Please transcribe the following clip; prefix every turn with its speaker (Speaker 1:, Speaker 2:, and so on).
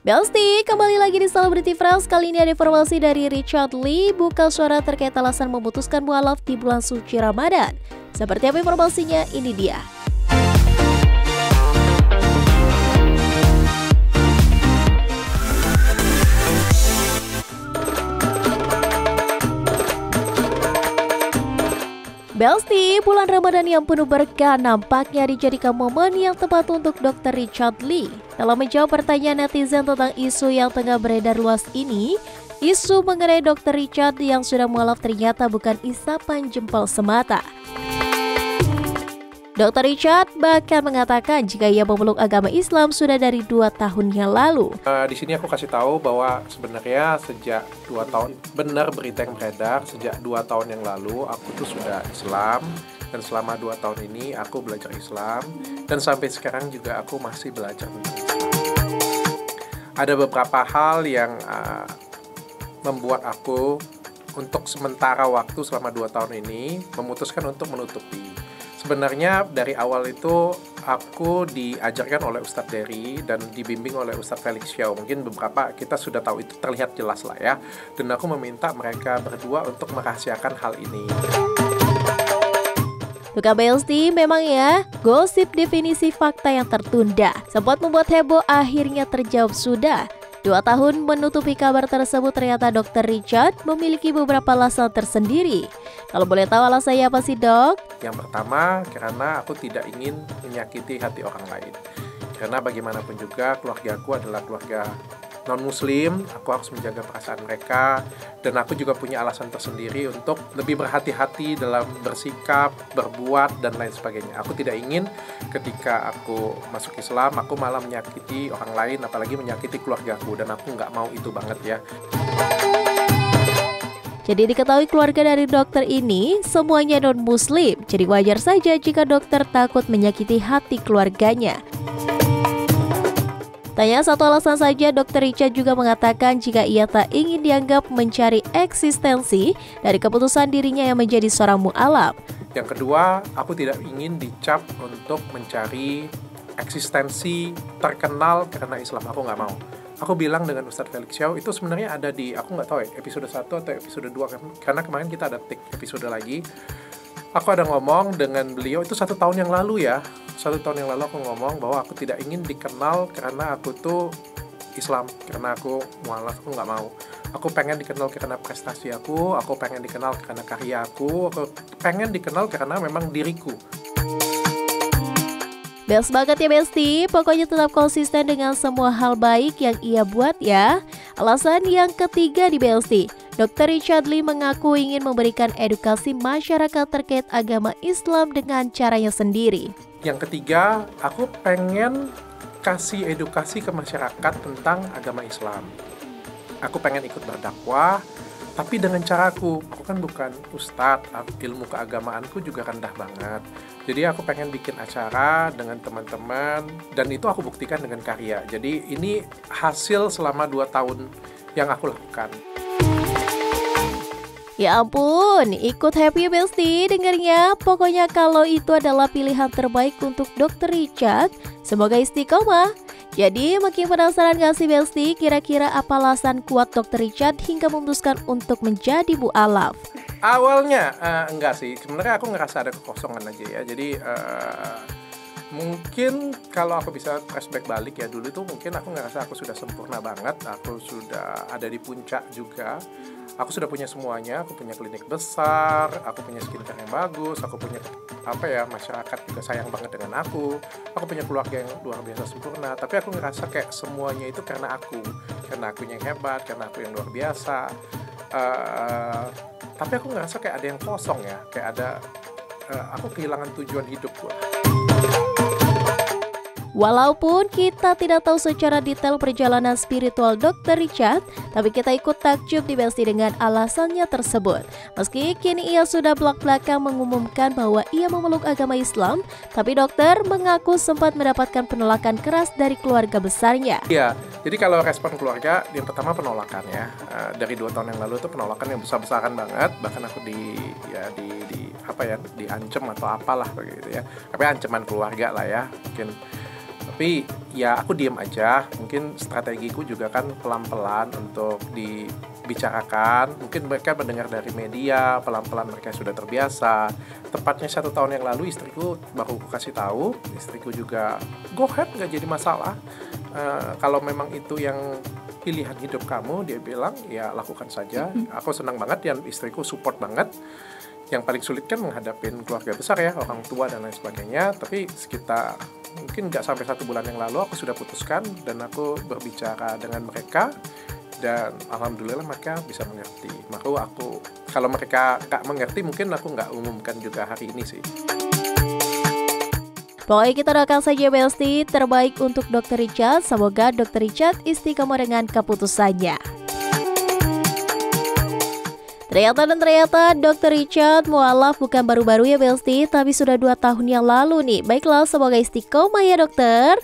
Speaker 1: Belsti, kembali lagi di Celebrity Fresh. Kali ini ada informasi dari Richard Lee buka suara terkait alasan memutuskan mualaf di bulan suci Ramadan. Seperti apa informasinya? Ini dia. Belsti, bulan Ramadan yang penuh berkah nampaknya dijadikan momen yang tepat untuk Dr. Richard Lee. Dalam menjawab pertanyaan netizen tentang isu yang tengah beredar luas ini, isu mengenai Dr. Richard yang sudah mualaf ternyata bukan isapan jempol semata. Dr. Richard bahkan mengatakan jika ia memeluk agama Islam sudah dari 2 tahun yang lalu.
Speaker 2: Di sini aku kasih tahu bahwa sebenarnya sejak 2 tahun, benar berita yang beredar, sejak 2 tahun yang lalu aku tuh sudah Islam. Dan selama 2 tahun ini aku belajar Islam. Dan sampai sekarang juga aku masih belajar tentang Islam. Ada beberapa hal yang membuat aku untuk sementara waktu selama 2 tahun ini memutuskan untuk menutupi. Sebenarnya dari awal itu aku diajarkan oleh Ustadz Dery dan dibimbing oleh Ustadz Felix Xiao. Mungkin beberapa kita sudah tahu, itu terlihat jelas lah ya. Dan aku meminta mereka berdua untuk merahasiakan hal ini.
Speaker 1: Bukan Belsti, memang ya, gosip definisi fakta yang tertunda sempat membuat heboh akhirnya terjawab sudah. 2 tahun menutupi kabar tersebut, ternyata Dr. Richard memiliki beberapa alasan tersendiri. Kalau boleh tahu alasannya apa sih, Dok?
Speaker 2: Yang pertama, karena aku tidak ingin menyakiti hati orang lain. Karena bagaimanapun juga keluargaku adalah keluarga non-muslim, aku harus menjaga perasaan mereka. Dan aku juga punya alasan tersendiri untuk lebih berhati-hati dalam bersikap, berbuat, dan lain sebagainya. Aku tidak ingin ketika aku masuk Islam, aku malah menyakiti orang lain, apalagi menyakiti keluargaku. Dan aku nggak mau itu banget ya.
Speaker 1: Jadi diketahui keluarga dari dokter ini semuanya non-muslim. Jadi wajar saja jika dokter takut menyakiti hati keluarganya. Tanya satu alasan saja, Dr. Richard juga mengatakan jika ia tak ingin dianggap mencari eksistensi dari keputusan dirinya yang menjadi seorang mu'alaf.
Speaker 2: Yang kedua, aku tidak ingin dicap untuk mencari eksistensi terkenal karena Islam. Aku nggak mau. Aku bilang dengan Ustadz Felix Xiao, itu sebenarnya ada di, aku nggak tahu ya, episode 1 atau episode 2, karena kemarin kita ada take episode lagi. Aku ada ngomong dengan beliau, itu 1 tahun yang lalu ya. 1 tahun yang lalu aku ngomong bahwa aku tidak ingin dikenal karena aku tuh Islam, karena aku mualaf, aku nggak mau. Aku pengen dikenal karena prestasi aku pengen dikenal karena karya aku pengen dikenal karena memang diriku.
Speaker 1: Best banget ya Besti, pokoknya tetap konsisten dengan semua hal baik yang ia buat ya. Alasan yang ketiga di Besti, Dr. Richard Lee mengaku ingin memberikan edukasi masyarakat terkait agama Islam dengan caranya sendiri.
Speaker 2: Yang ketiga, aku pengen kasih edukasi ke masyarakat tentang agama Islam. Aku pengen ikut berdakwah, tapi dengan caraku. Aku kan bukan ustadz, ilmu keagamaanku juga rendah banget. Jadi aku pengen bikin acara dengan teman-teman, dan itu aku buktikan dengan karya. Jadi ini hasil selama 2 tahun yang aku lakukan.
Speaker 1: Ya ampun, ikut happy Besti dengarnya. Pokoknya kalau itu adalah pilihan terbaik untuk Dr. Richard, semoga istiqomah. Jadi makin penasaran gak sih Besti, kira-kira apa alasan kuat Dr. Richard hingga memutuskan untuk menjadi mu'alaf?
Speaker 2: Awalnya enggak sih, sebenarnya aku ngerasa ada kekosongan aja ya. Jadi mungkin kalau aku bisa flashback balik ya, dulu itu mungkin aku ngerasa aku sudah sempurna banget, aku sudah ada di puncak juga. Aku sudah punya semuanya, aku punya klinik besar, aku punya skincare yang bagus, aku punya masyarakat juga sayang banget dengan aku punya keluarga yang luar biasa sempurna. Tapi aku ngerasa kayak semuanya itu karena aku yang hebat, karena aku yang luar biasa. Tapi aku ngerasa kayak ada yang kosong ya, kayak ada aku kehilangan tujuan hidupku.
Speaker 1: Walaupun kita tidak tahu secara detail perjalanan spiritual Dr. Richard, tapi kita ikut takjub di Besti dengan alasannya tersebut. Meski kini ia sudah belak-belakan mengumumkan bahwa ia memeluk agama Islam, tapi dokter mengaku sempat mendapatkan penolakan keras dari keluarga besarnya.
Speaker 2: Iya, jadi kalau respon keluarga, yang pertama penolakan ya. Dari 2 tahun yang lalu itu penolakan yang besar-besaran banget, bahkan aku diancam atau apalah begitu ya. Tapi ancaman keluarga lah ya, mungkin. Tapi ya aku diem aja. Mungkin strategiku juga kan pelan-pelan untuk dibicarakan. Mungkin mereka mendengar dari media, pelan-pelan mereka sudah terbiasa. Tepatnya 1 tahun yang lalu istriku baru aku kasih tahu. Istriku juga go ahead, nggak jadi masalah. Kalau memang itu yang pilihan hidup kamu, dia bilang ya lakukan saja. Aku senang banget dan istriku support banget. Yang paling sulit kan menghadapin keluarga besar ya, orang tua dan lain sebagainya. Tapi sekitar mungkin nggak sampai 1 bulan yang lalu aku sudah putuskan dan aku berbicara dengan mereka dan alhamdulillah mereka bisa mengerti. Maka aku kalau mereka nggak mengerti mungkin aku nggak umumkan juga hari ini sih.
Speaker 1: Pokoknya kita doakan saja Besti terbaik untuk Dr. Richard. Semoga Dr. Richard istiqomah dengan keputusannya. Ternyata Dr. Richard mualaf bukan baru-baru ya Besti, tapi sudah 2 tahun yang lalu nih. Baiklah, semoga istiqomah ya dokter.